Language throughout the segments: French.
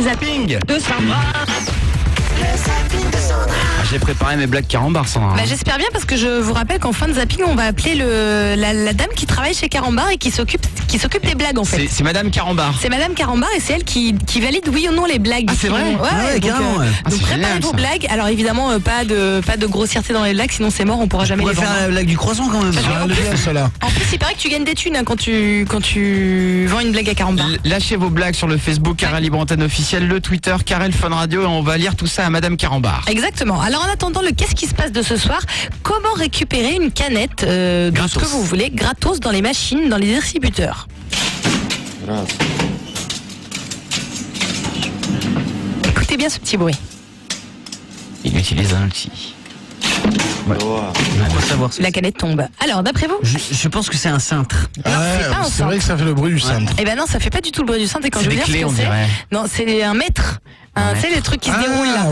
zapping de Sandra. J'ai préparé mes blagues Carambar, Sandra. Bah, j'espère bien parce que je vous rappelle qu'en fin de zapping, on va appeler la dame qui travaille chez Carambar et qui s'occupe des blagues en fait. C'est Madame Carambar. C'est Madame Carambar et c'est elle qui valide oui ou non les blagues. Ah, c'est vrai? Ouais, carrément. Donc préparez vos blagues. Alors évidemment, pas de grossièreté dans les blagues, sinon c'est mort, on pourra jamais On les va vendre. faire la blague du croissant quand même. En plus, il paraît que tu gagnes des thunes hein, quand tu vends une blague à Carambar. Lâchez vos blagues sur le Facebook Carrel Libre Antenne officiel, le Twitter Carrel Fun Radio et on va lire tout ça à Madame Carambar. Exactement. Alors en attendant, qu'est-ce qui se passe de ce soir? Comment récupérer une canette de ce que vous voulez gratos dans les machines, dans les distributeurs? Écoutez bien ce petit bruit. Il utilise un outil. On va savoir. La canette tombe. Alors d'après vous? Je pense que c'est un cintre. Non, c'est pas un c'est vrai cintre. que ça fait le bruit du cintre. Eh ben non, ça fait pas du tout le bruit du cintre. Et quand C'est je vais des dire clés, ce que on c'est, dirait. non, c'est un mètre. Tu sais, les trucs qui se déroulent là.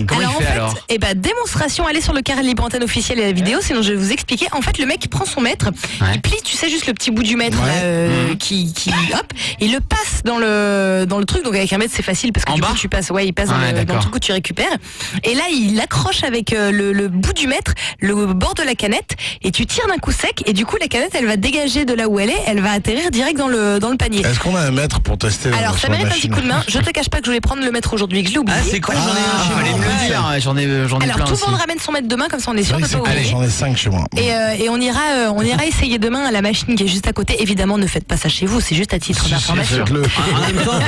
Comment Alors il en fait fait, alors? démonstration, allez sur le Carrel Libre Antenne officiel et la vidéo, sinon je vais vous expliquer. En fait, le mec il prend son mètre, il plie, tu sais, juste le petit bout du mètre qui hop, il le passe dans le truc. Donc avec un mètre c'est facile parce que du coup tu passes, il passe dans le truc où tu récupères. Et là il accroche avec le bout du mètre le bord de la canette et tu tires d'un coup sec et du coup la canette elle va dégager de là où elle est, elle va atterrir direct dans le panier. Est-ce qu'on a un mètre pour tester? Alors ça sur la mérite un petit machine coup de main. Je te cache pas que je voulais prendre le mètre aujourd'hui, que je l'ai oublié. Ah, c'est quoi? J'en ai un chez Fallait moi. me le dire, j'en ai Alors plein tout le aussi. monde ramène son mètre demain, comme ça on est sûr de pas Allez, oublier. j'en ai 5 chez moi. Et on ira essayer demain à la machine qui est juste à côté. Évidemment, ne faites pas ça chez vous, c'est juste à titre d'information.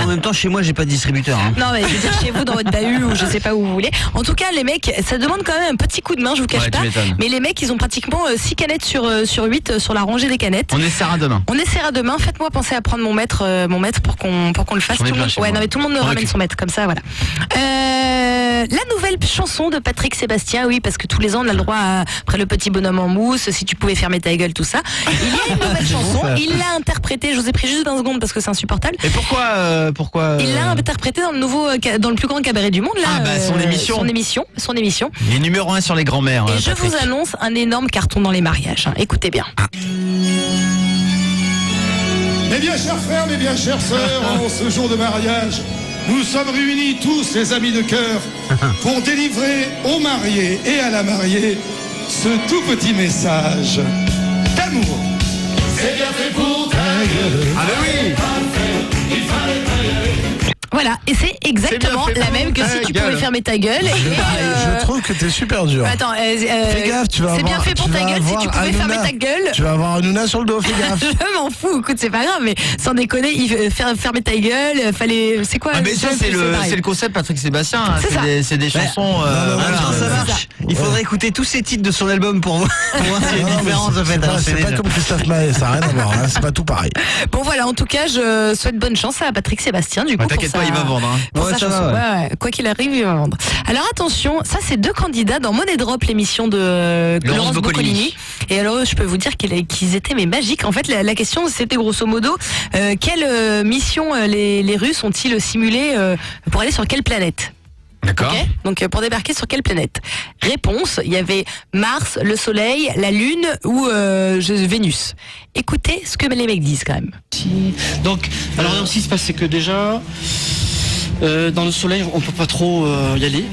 En même temps, chez moi, j'ai pas de distributeur. Hein. Non, mais je veux dire chez vous, dans votre bahut ou je sais pas où vous voulez. En tout cas, les mecs, ça demande quand même un petit coup de main, je vous cache pas. Mais les mecs, ils ont pratiquement 6 canettes sur 8 sur la rangée des canettes. On essaiera demain. On essaiera demain. Faites-moi penser à prendre mon mètre pour qu'on le fasse. Tout le monde, non, mais tout le monde ramène son mètre comme ça, voilà. La nouvelle chanson de Patrick Sébastien, oui, parce que tous les ans on a le droit après le petit bonhomme en mousse, si tu pouvais fermer ta gueule, tout ça. Il y a une nouvelle chanson, il l'a interprétée, je vous ai pris juste 20 secondes parce que c'est insupportable. Et pourquoi Il l'a interprété dans le plus grand cabaret du monde, là. Son émission. Il est numéro 1 sur les grands-mères. Et je vous annonce un énorme carton dans les mariages. Hein. Écoutez bien. Mes bien chers frères, mes bien chères sœurs, en ce jour de mariage, nous sommes réunis tous les amis de cœur pour délivrer aux mariés et à la mariée ce tout petit message d'amour. C'est bien fait pour ta gueule. Ah bah oui. Voilà, et c'est exactement la même que si tu pouvais fermer ta gueule. Je trouve que t'es super dur. Attends, fais gaffe, tu vas c'est bien fait pour ta gueule si tu pouvais fermer ta gueule. Tu vas avoir Hanouna sur le dos, fais gaffe. Je m'en fous, écoute, c'est pas grave, mais sans déconner, fermer ta gueule, fallait. C'est quoi? Ah mais ça c'est le concept Patrick Sébastien. Hein. C'est des chansons. Ça marche. Il faudrait écouter tous ces titres de son album pour voir s'il y a une différence en fait. C'est pas comme Christophe Maé, ça n'a rien à voir, hein, c'est pas tout pareil. Bon voilà, en tout cas, je souhaite bonne chance à Patrick Sébastien du coup. T'inquiète pas, il va vendre. Pour sa chanson. Ouais. Quoi qu'il arrive, il va vendre. Alors attention, ça c'est 2 candidats dans Money Drop, l'émission de Laurence Boccolini. Et alors je peux vous dire qu'ils étaient mais magiques. En fait, la question c'était grosso modo quelle mission les Russes ont-ils simulé pour aller sur quelle planète? D'accord. Okay, donc pour débarquer sur quelle planète? Réponse, il y avait Mars, le Soleil, la Lune ou Vénus. Écoutez ce que les mecs disent quand même. Donc, alors ce qui se passe, c'est que déjà, dans le Soleil, on peut pas trop y aller.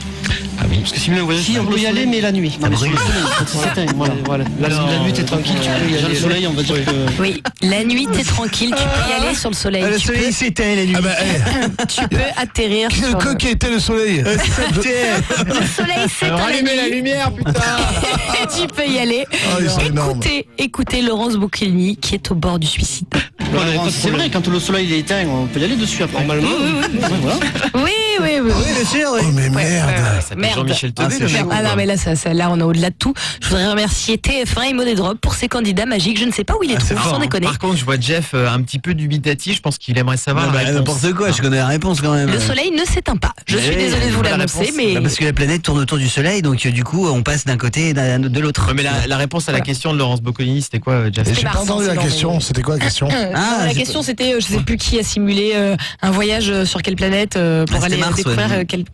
Ah oui. Parce que simuler un voyage. Si, on peut y aller, mais la nuit. Non, mais sur le Soleil, quand il s'éteint. Voilà. La nuit, t'es tranquille, tu peux y aller. Le Soleil, on va dire que. Oui, la nuit, t'es tranquille, tu peux y aller sur le Soleil. Le Soleil s'éteint la nuit. Tu peux atterrir. Quoi qui était le Soleil? Le Soleil s'éteint la nuit. la lumière, putain. Tu peux y aller. Écoutez Laurence Boccolini qui est au bord du suicide. C'est vrai, quand le Soleil est éteint, on peut y aller dessus après. Normalement. Oui. Oui, bien sûr. Oh mais merde. Jean-Michel Tebet, le mec. Ah non mais là on est au-delà de tout. Je voudrais remercier TF1 et Money Drop pour ces candidats magiques. Je ne sais pas où il les trouve, sans déconner. Par contre, je vois Jeff un petit peu dubitatif. Je pense qu'il aimerait savoir la réponse. N'importe quoi, je connais la réponse quand même. Le Soleil ne s'éteint pas. Je suis désolée de vous l'annoncer, mais parce que la planète tourne autour du Soleil, donc du coup on passe d'un côté et de l'autre. Mais la réponse à la question de Laurence Boccolini, c'était quoi, Jeff? J'ai pas entendu la question. C'était quoi la question? La question c'était, je sais plus qui a simulé un voyage sur quelle planète pour aller Mars,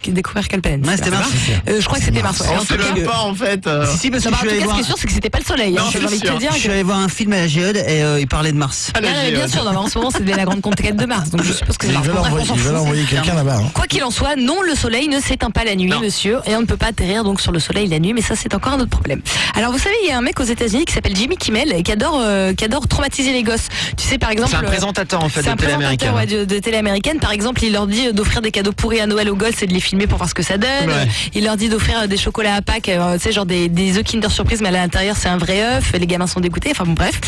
découvrir quelle planète. Ouais, c'était Mars. Je crois que c'était Mars. On sait même pas en fait. Si, parce que En je suis tout allé cas, ce voir. qui est sûr, c'est que c'était pas le Soleil. Non, J'ai c'est envie de te sûr. dire Je suis que. allé voir un film à la Géode et il parlait de Mars. Non, mais bien sûr, en ce moment, c'est la grande conquête de Mars. Donc je suppose que c'est Ils Mars. veulent Bon, bref, on s'en fout. envoyer quelqu'un là-bas. hein. Quoi qu'il en soit, non, le soleil ne s'éteint pas la nuit, monsieur, et on ne peut pas atterrir donc sur le soleil la nuit, mais ça c'est encore un autre problème. Alors vous savez, il y a un mec aux États-Unis qui s'appelle Jimmy Kimmel et qui adore traumatiser les gosses. Tu sais, par exemple, C'est un présentateur en fait c'est de un télé américaine. présentateur de télé américaine. Par exemple, il leur dit d'offrir des cadeaux pourris à Noël aux gosses et de les filmer pour voir ce que ça donne. Ouais. Il leur dit d'offrir des chocolats à Pâques, tu sais, genre des œufs Kinder Surprise, mais à l'intérieur c'est un vrai œuf. Les gamins sont dégoûtés. Enfin bon, bref.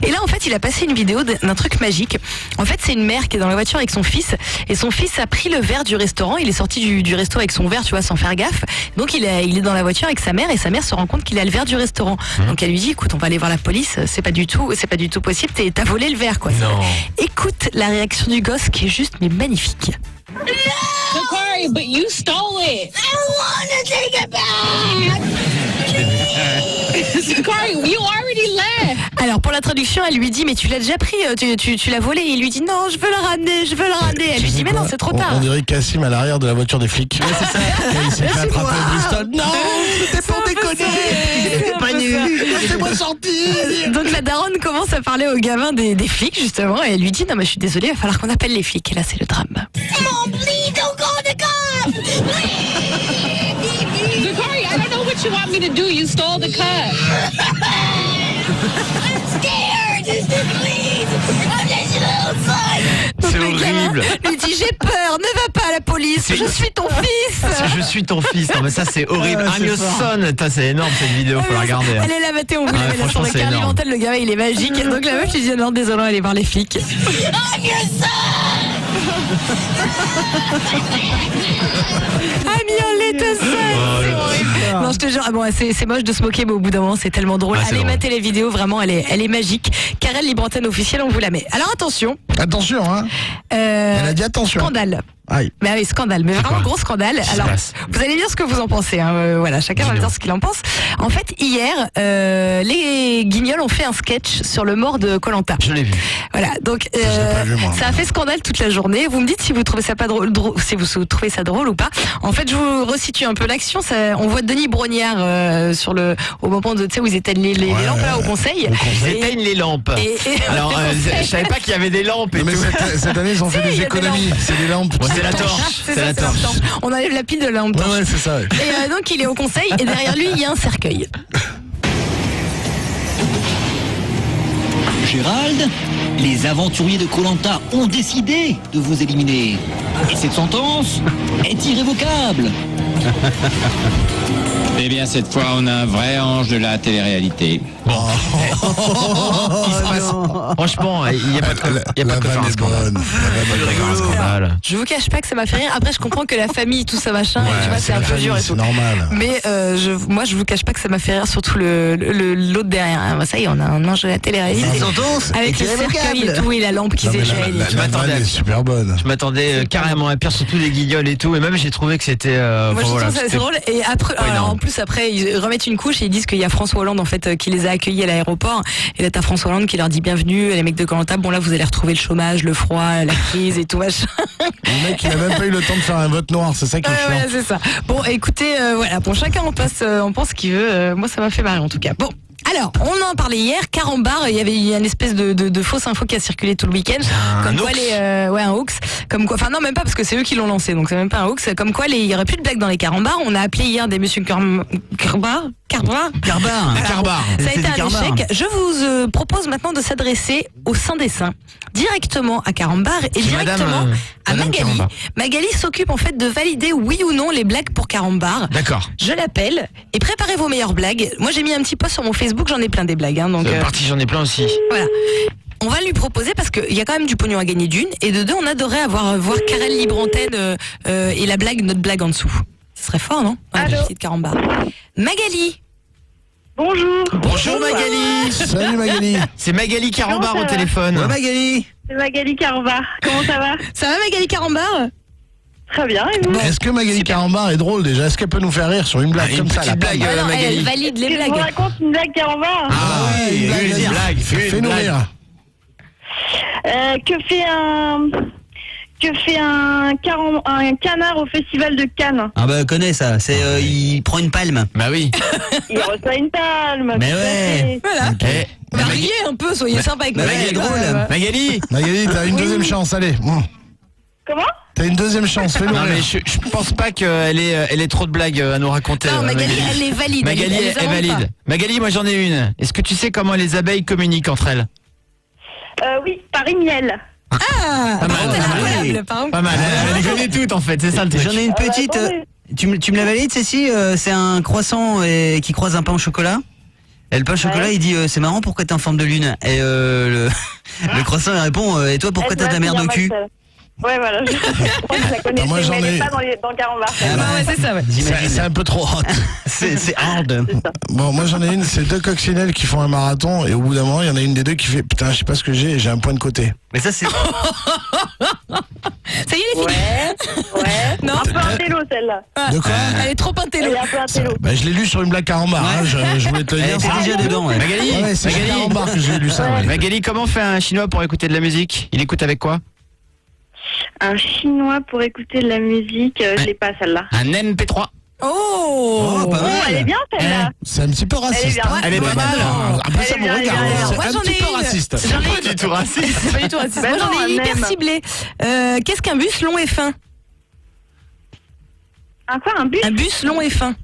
Et là, en fait, il a passé une vidéo d'un truc magique. En fait, c'est une mère qui est dans la voiture avec son fils, et son fils a pris le verre du restaurant. Il est sorti du resto avec son verre, tu vois, sans faire gaffe. Donc il est dans la voiture avec sa mère, et sa mère se rend compte qu'il a le verre du restaurant. Donc elle lui dit, écoute, on va aller voir la police. C'est pas du tout possible. T'as volé le verre, quoi. Non. Écoute la réaction du gosse qui est juste mais magnifique. Corey, but you stole it. I want to take it back. Corey, you already left. Alors pour la traduction, elle lui dit, mais tu l'as déjà pris, tu l'as volé. Et il lui dit, non, je veux le ramener. Elle lui dit, mais non, c'est trop tard. On dirait Cassim à l'arrière de la voiture des flics. C'est ça. Il s'est fait attraper au Bristol. Non, c'était pour déconner. Pas Laissez-moi sortir. Donc la daronne commence à parler au gamin des flics justement, et elle lui dit, non mais je suis désolée, il va falloir qu'on appelle les flics. Et là c'est le drame. Mom, please don't call the cops. Corey, I don't know what you want me to do. You stole the cup. I'm scared. Just please. I'm just a little son. Donc, C'est le gamin horrible. lui dit, j'ai peur, ne va pas à la police, je suis ton fils. Parce que je suis ton fils. Non mais ça c'est horrible. I'm your son. Putain, c'est énorme cette vidéo. Faut la regarder. Elle est la mater, on vous la met là sur franchement, le c'est carnet énorme. mental, le gamin il est magique. Donc la meuf lui dit, non désolé, allez voir les flics. I'm your son. I'm your little son. C'est horrible. Non, je te jure, bon, c'est moche de se moquer, mais au bout d'un moment, c'est tellement drôle. Ouais, c'est Allez drôle. mater les vidéos, vraiment, elle est magique. Karel Libre Antenne officielle, on vous la met. Alors attention, Attention, hein. Elle a dit attention. scandale. Aïe. Mais oui, scandale, mais vraiment quoi gros scandale. Qu'est-ce qui se Alors, passe vous allez dire ce que vous en pensez. Hein. Voilà, chacun va me dire ce qu'il en pense. En fait, hier, les Guignols ont fait un sketch sur le mort de Koh-Lanta. Je l'ai vu. Voilà, donc l'ai pas vu, moi. ça a fait scandale toute la journée. Vous me dites si vous trouvez ça pas drôle, si vous trouvez ça drôle ou pas. En fait, je vous resitue un peu l'action. On voit Denis Brognard au moment de, tu sais, où ils éteignent les lampes là au conseil. Ils éteignent les lampes. Et Alors, je savais pas qu'il y avait des lampes et Non, mais tout. cette année, ils ont fait Si, il des y a des économies. C'est des lampes. Ouais, c'est la torche. C'est C'est ça, la c'est la torche. torche. On enlève la pile de la lampe Ouais, torche. ouais, c'est ça. Ouais. Et donc il est au conseil et derrière lui il y a un cercueil. Gérald, les aventuriers de Koh-Lanta ont décidé de vous éliminer. Et cette sentence est irrévocable. Eh bien, cette fois, on a un vrai ange de la télé-réalité. Il se passe. Franchement, il n'y a pas de quoi, il y a pas La de quoi faire vanne un est scandale. bonne. Pas de faire un scandale. Je vous cache pas que ça m'a fait rire. Après je comprends que la famille tout ça machin, et tu vois c'est un peu dur et C'est tout. normal. Mais moi je vous cache pas que ça m'a fait rire, surtout l'autre derrière. Hein. Ça y est, on a un ange de la télé-réalité. Cette sentence Avec est le cercueil et irrévocable. tout et la lampe qui Non, mais s'échaîne. la m'attendais vanne à- est super bonne. Je m'attendais carrément à pire, surtout les Guignols et tout. Et même j'ai trouvé que c'était. Moi je trouve ça c'est drôle. Et après, pas énorme. en plus après ils remettent une couche et ils disent qu'il y a François Hollande en fait qui les a accueillis à l'aéroport. Et là t'as François Hollande qui leur dit bienvenue, les mecs de Koh-Lanta. Bon là vous allez retrouver le chômage, le froid, la crise et tout machin. Le mec, il a même pas eu le temps de faire un vote noir. C'est ça qui est Ouais, chiant. ouais, c'est ça. Bon, écoutez, voilà, bon, chacun on pense ce qu'il veut. Moi, ça m'a fait marrer en tout cas. Bon. Alors, on en parlait hier, Carambar, il y avait une espèce de fausse info qui a circulé tout le week-end. Comme quoi un hoax. Comme quoi, enfin non, même pas parce que c'est eux qui l'ont lancé, donc c'est même pas un hoax. Comme quoi, il y aurait plus de blagues dans les Carambars. On a appelé hier des monsieur Carbar. Carbar. Carbar. Ça a C'est été des un Carbar. échec. Je vous propose maintenant de s'adresser au Saint des Saints, directement à Carambar et directement à Madame Magali. Carambar. Magali s'occupe en fait de valider oui ou non les blagues pour Carambar. D'accord. Je l'appelle et préparez vos meilleures blagues. Moi j'ai mis un petit post sur mon Facebook, j'en ai plein des blagues. Hein, donc C'est parti, j'en ai plein aussi. voilà. On va lui proposer parce qu'il y a quand même du pognon à gagner d'une et de deux on adorait voir Karel Libre Antenne et notre blague en dessous. Ce serait fort non? Ouais, la petite Carambar. Magali. Bonjour. Bonjour Magali. Salut Magali. C'est Magali Carambar Comment au ça va téléphone. Ouais, Magali. C'est Magali Carambar. Comment ça va? Ça va Magali Carambar? Très bien, et vous? Est-ce que Magali Carambar est drôle déjà? Est-ce qu'elle peut nous faire rire sur une blague Une comme ça? petite là, blague. Ah non, Magali. elle valide les Que je vous blagues. raconte une blague Carambar. Ah oui, une blague, une vas-y. blague. Fais-nous rire. Que que fait un canard au festival de Cannes? Ah bah, connais ça. C'est, il prend une palme. Bah oui. Il reçoit une palme. Mais tout à ouais. fait. Voilà. Eh, Variez un peu, soyez sympa avec Bah, Magali. il est drôle. Magali. Magali, t'as une deuxième chance, allez. Comment? T'as une deuxième chance, fais-le. Non mais je pense pas qu'elle ait trop de blagues à nous raconter. Non, Magali, elle est valide. Magali elle les est invente valide. Magali, moi j'en ai une. Est-ce que tu sais comment les abeilles communiquent entre elles? Oui, Paris Miel. pas. Ah, Pas mal, c'est pas mal. incroyable, par exemple. Pas mal. Elle les connaît toutes en fait, c'est ça le truc. J'en ai une petite. attendez. Tu me la valides, Cécile? C'est un croissant qui croise un pain au chocolat. Et le pain au chocolat, il dit c'est marrant, pourquoi t'es en forme de lune? Et le croissant il répond et toi pourquoi t'as de la merde au cul? Ouais, voilà. Je crois que je la connaissais, moi, j'en mais elle ai- est pas dans le carambar. Ah ouais, c'est ça, ouais. C'est un peu trop hot. C'est hard. Bon, moi j'en ai une, c'est deux coccinelles qui font un marathon et au bout d'un moment, il y en a une des deux qui fait putain, je sais pas ce que j'ai un point de côté. Mais ça c'est. Ça y est, les filles. Ouais. Non. Un peu un télo, celle-là. De quoi Elle est trop Elle intello. est un peu un télo. Bah, je l'ai lu sur une blague carambar, hein, je voulais te le dire. Elle était déjà dedans. Ouais. Magali, Ouais, c'est sur Magali, carambar que j'ai lu ça. ouais. Magali, comment fait un chinois pour écouter de la musique? Il écoute avec quoi? Un chinois pour écouter de la musique, je l'ai pas, celle-là. Un MP3. Oh, pas mal. Elle est bien, celle-là. C'est un petit peu Elle est raciste. bien. hein. Elle est pas mal. Après, ça Elle est me bien, regarde. elle est bien. C'est Moi, un j'en petit ai peu une. raciste. J'en ai Pas du tout raciste. C'est pas du tout raciste. Ben Moi, j'en non, ai une hyper même. ciblée. Qu'est-ce qu'un bus long et fin? Un quoi, un bus? Un bus long et fin.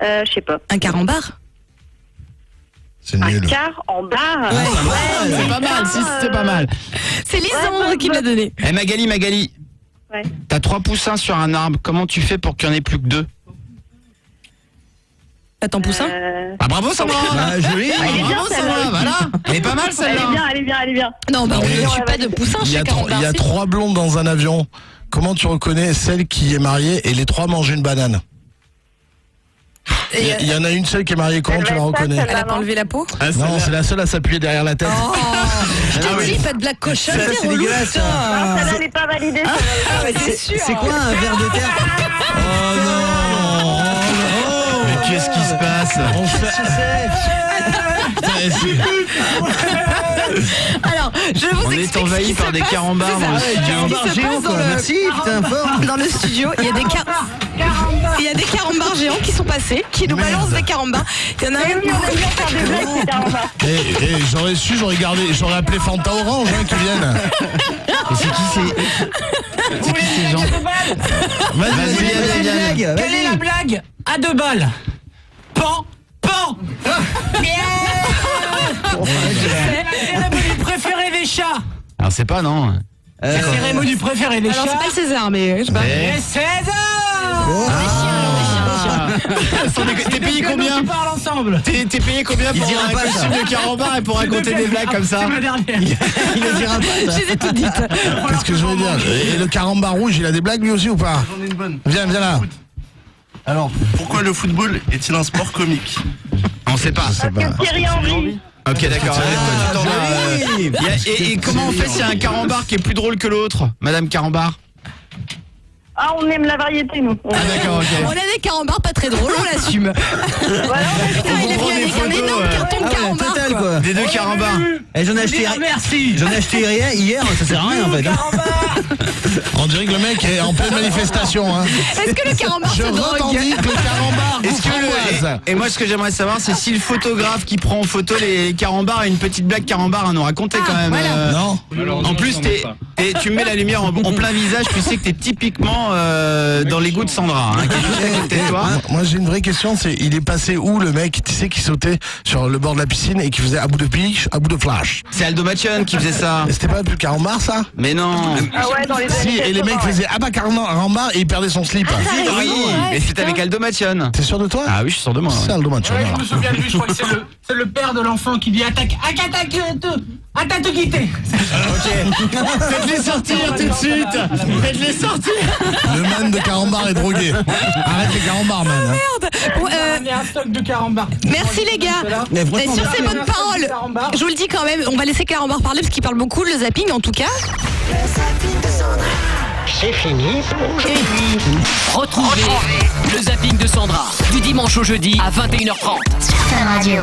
Je sais pas. Un carambar. C'est Un nul. car en barre. C'est pas mal, si c'est pas mal. C'est Lisandre qui me l'a donné. Eh Magali, Ouais. t'as 3 poussins sur un arbre, comment tu fais pour qu'il n'y en ait plus que 2? Attends, poussin. Ah bravo Sandra. Ah, joli. Elle est bien, Bravo celle-là. Sandra, voilà. Elle est pas mal Elle celle-là. est bien, elle est bien, elle est bien. Non, bah, on Mais- ne suis pas de poussin Il y chez a carambar. si. 3 blondes dans un avion. Comment tu reconnais celle qui est mariée et les 3 mangent une banane? Et, Il y en a une seule qui est mariée, comment Elle tu va la être reconnais? sale, elle a pas non. enlevé la peau. Non, c'est la seule à s'appuyer derrière la tête. Oh, je te dis, pas de blague cochonne, Ça, c'est c'est relou, dégueulasse, ça. Non, celle-là, elle est pas validée. Ah, ouais, c'est sûr. C'est quoi un verre de terre? Oh non! Mais qu'est-ce qui se passe? On fait... Alors, je vous On explique est ce envahi qui par se des passe. carambars C'est dans le ça. studio. Qu'est-ce qui se passe dans le- Merci, putain, fort. Dans le studio, il y a des il y a des carambars géants qui sont passés, qui nous balancent des carambars. Il y en a Oui, un. oui, on aime bien faire des blagues, ces carambars. j'aurais su, j'aurais appelé Fanta Orange qui viennent. Et c'est qui ces gens? Vas-y, Viens. Quelle est la blague à 2 balles? Pan, pan. C'est la cérémonie préférée des chats. Alors c'est pas non. La cérémonie préférée des Alors, c'est chats. pas le César, mais je sais pas. Et César. T'es payé combien? On parle ensemble. T'es payé combien pour dira un pas costume de carambar et pour raconter des blagues comme ça? C'est ma dernière. Il le dira pas. Je les ai toutes dites. Qu'est-ce que je veux dire? Et le carambar rouge, il a des blagues lui aussi ou pas? J'en ai une bonne. Viens là. Alors, pourquoi le football est-il un sport comique? On sait pas. Parce que Thierry Henry. Ok d'accord. Toi, tu t'en vas, joli. et comment on fait s'il y a un carambar qui est plus drôle que l'autre, Madame Carambar? Ah, on aime la variété, nous. Ah d'accord, On ok. a des carambars pas très drôles, on l'assume. Voilà, Putain, il est prend venu des avec un photos, énorme carton de Ah ouais, carambars, total, quoi. quoi. Des deux carambars. Et j'en ai acheté Merci. rien hier, ça sert à rien en fait. On dirait que le mec est en pleine manifestation. Hein. Est-ce que le carambar Je se drogue? revendique le carambar. Est-ce que framboise. et moi ce que j'aimerais savoir c'est si le photographe qui prend en photo les carambars a une petite blague carambar à nous raconter quand même. voilà. Non. En plus tu mets la lumière en plein visage, tu sais que t'es typiquement dans les goûts de Sandra, hein, qui est juste à côté de toi. Moi j'ai une vraie question, c'est il est passé où le mec, tu sais, qui sautait sur le bord de la piscine et qui faisait à bout de piche, à bout de flash. C'est Aldo Machon qui faisait ça. Et c'était pas plus carambar ça? Mais non. Ah ouais, dans les Si, années et les 80, mecs ouais. faisaient ah bah carambar et il perdait son slip. Oui, mais c'était avec Aldo Machon. T'es sûr de toi? Ah oui, je suis sûr de moi. C'est ouais. Aldo Macho. Ouais, je me souviens de lui, je crois que c'est le père de l'enfant qui dit attaque te quitter. Faites-les sortir tout de suite. Faites-les sortir. Le man de carambar est drogué. Arrête les carambars, man. hein. Bon, Il y a un stock de carambars. merci les gars. Mais Et franchement, sur ces bonnes paroles, je vous le dis quand même, on va laisser Carambar parler parce qu'il parle beaucoup, le zapping en tout cas. C'est fini pour aujourd'hui. Retrouvez le zapping de Sandra du dimanche au jeudi à 21h30. Fun Radio.